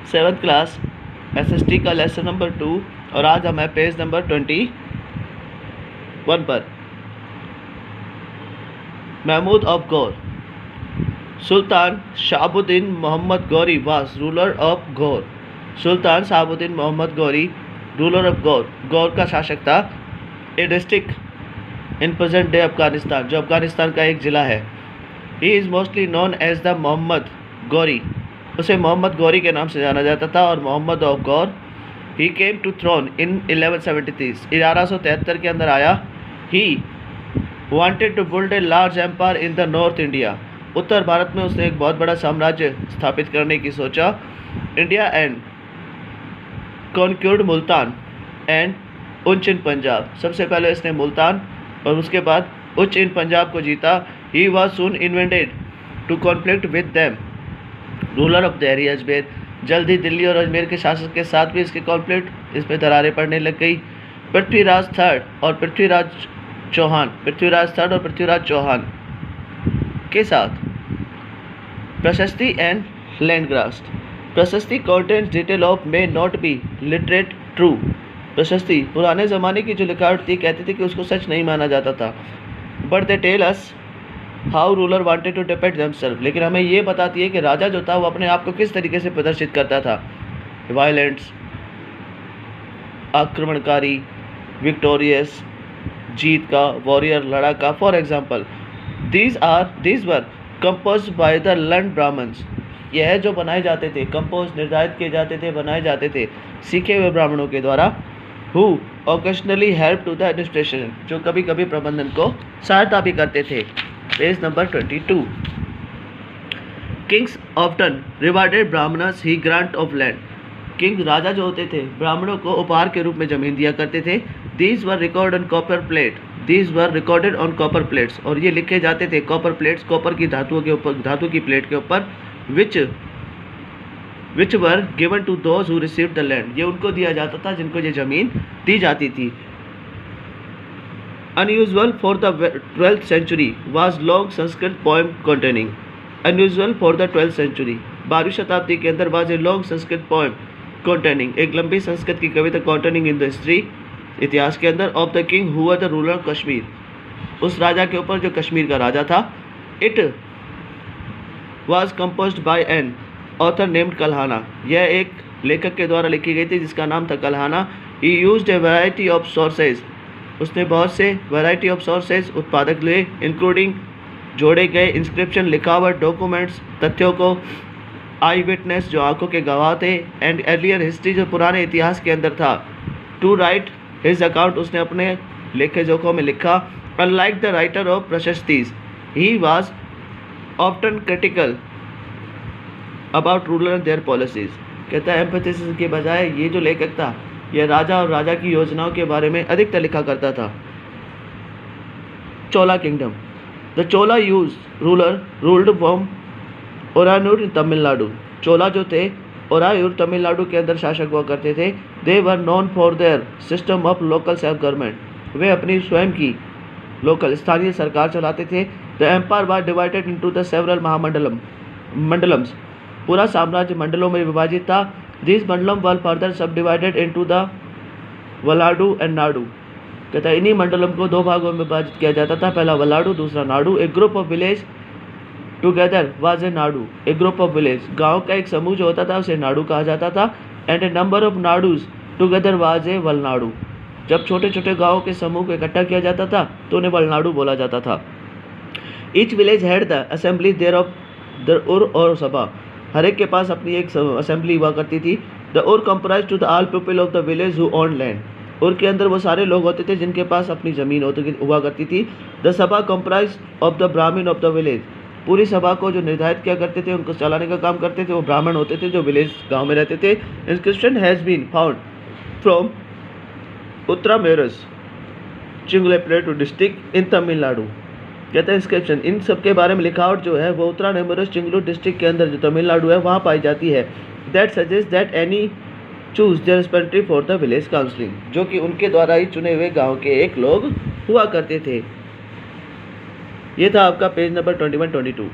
7th class SST का lesson number 2 और आज हम हैं पेज नंबर 21 पर। Mahmud of Ghor. Sultan Shahabuddin Mohammad Ghori was ruler of Ghor. Sultan Shahabuddin Mohammad Ghori ruler of Ghor, Ghor का शासक था। A district in present day Afghanistan, जो अफगानिस्तान का एक ज़िला है। He is mostly known as the Mohammad Ghori, उसे मोहम्मद गौरी के नाम से जाना जाता था। और Mohammad of Ghor he came to throne in 1173, 1173 के अंदर आया। He wanted to build a large empire in the north India, उत्तर भारत में उसने एक बहुत बड़ा साम्राज्य स्थापित करने की सोचा। इंडिया एंड कॉन्क्यूर्ड मुल्तान एंड उच्च इन पंजाब, सबसे पहले इसने मुल्तान और उसके बाद उच्च इन पंजाब को जीता। He was soon invented to conflict with them ruler of Delhi Ajmer, जल्द ही दिल्ली और अजमेर के शासक के साथ भी इसके कॉन्फ्लिक्ट, इस पर दरारें पड़ने लग गई। पृथ्वीराज थर्ड और पृथ्वीराज चौहान के साथ। प्रशस्ति एंड लैंड ग्रास्ट। प्रशस्ति contents detail of may not be literate true. प्रशस्ति पुराने ज़माने की जो लिखावट थी कहती थी कि उसको सच नहीं माना जाता था। But they tell us how ruler wanted to depict themselves, लेकिन हमें ये बताती है कि राजा जो था वो अपने आप को किस तरीके से प्रदर्शित करता था। वायलेंट्स, आक्रमणकारी, विक्टोरियस, जीत का, वॉरियर, लड़ाका। For example these were composed by the learned Brahmins, यह जो बनाए जाते थे, कंपोज निर्धारित किए जाते थे, बनाए जाते थे सीखे हुए ब्राह्मणों के द्वारा। Who occasionally help to the administration, जो कभी कभी प्रबंधन को सहायता भी करते थे। Page number 22। Kings often rewarded Brahmins he grant of land. King राजा जो होते थे ब्राह्मणों को उपहार के रूप में जमीन दिया करते थे। These were record on copper plate, these were recorded on copper plates, और ये लिखे जाते थे कॉपर प्लेट्स, कॉपर की धातुओं के ऊपर, धातु की प्लेट के ऊपर। Which were given to those who received the land, ये उनको दिया जाता था जिनको ये ज़मीन दी जाती थी। Unusual for the 12th century was long Sanskrit poem containing. Unusual for the 12th century, 12वीं शताब्दी के अंदर was a long Sanskrit poem containing, एक लंबी संस्कृत की कविता कंटेनिंग इन द हिस्ट्री, इतिहास के अंदर, of the king who were the ruler of Kashmir, उस राजा के ऊपर जो कश्मीर का राजा था। It was composed bye an author named Kalhana, यह एक लेखक के द्वारा लिखी गई थी जिसका नाम था कल्हाना। ही used A variety of sources, उसने बहुत से वैरायटी ऑफ सोर्सेज उत्पादक लिए, इंक्लूडिंग जोड़े गए इंस्क्रिप्शन, लिखावट, डॉक्यूमेंट्स, तथ्यों को, आई विटनेस जो आंखों के गवाह थे, एंड अर्लियर हिस्ट्री जो पुराने इतिहास के अंदर था। टू राइट हिज अकाउंट, उसने अपने लेखे जोखों में लिखा। Unlike the writer of prashastis he was often critical about ruler and their policies, कहता है एम्पैथेसिस के बजाय ये जो लेखक था यह राजा और राजा की योजनाओं के बारे में अधिकतर लिखा करता था। Chola kingdom. The Chola ruler ruled from Uraiyur in Tamil Nadu, Chola जो थे ओरायूर तमिलनाडु के अंदर शासक हुआ करते थे। They were known for their system of local self government, वे अपनी स्वयं की लोकल स्थानीय सरकार चलाते थे। The empire was divided into the several mandalams, पूरा साम्राज्य मंडलों में विभाजित था। This mandalam were further sub divided into the valanadu and nadu, कहता है इन्हीं मंडलम को दो भागों में विभाजित किया जाता था, पहला वलाडू दूसरा nadu. A group of village together was a nadu, a group of village, गाँव का एक समूह जो होता था उसे नाडू कहा जाता था। And a number of nadus together was a valanadu, जब छोटे छोटे गाँवों के समूह को इकट्ठा किया जाता था तो उन्हें वलनाडू बोला जाता था। Each village had the assembly there of the ur or सभा, हर एक के पास अपनी एक असेंबली हुआ करती थी। The ur comprise to the all people of the village who own land, ur के अंदर वो सारे लोग होते थे जिनके पास अपनी ज़मीन हुआ करती थी। द सभा कंप्राइज ऑफ द ब्राह्मण ऑफ द विलेज, पूरी सभा को जो निर्धारित किया करते थे, उनको चलाने का काम करते थे, वो ब्राह्मण होते थे जो विलेज गाँव में रहते थे। Inscription has been found from Uttaramerur Chingleput district in Tamil Nadu, कहते हैं इंस्क्रिप्शन, इन सब के बारे में लिखावट जो है वो उत्तरानेमरस चिंगलू डिस्ट्रिक्ट के अंदर जो तमिलनाडु है वहाँ पाई जाती है। That suggest that any choose their respective for the village counselling, जो कि उनके द्वारा ही चुने हुए गांव के एक लोग हुआ करते थे। ये था आपका पेज नंबर 21-22।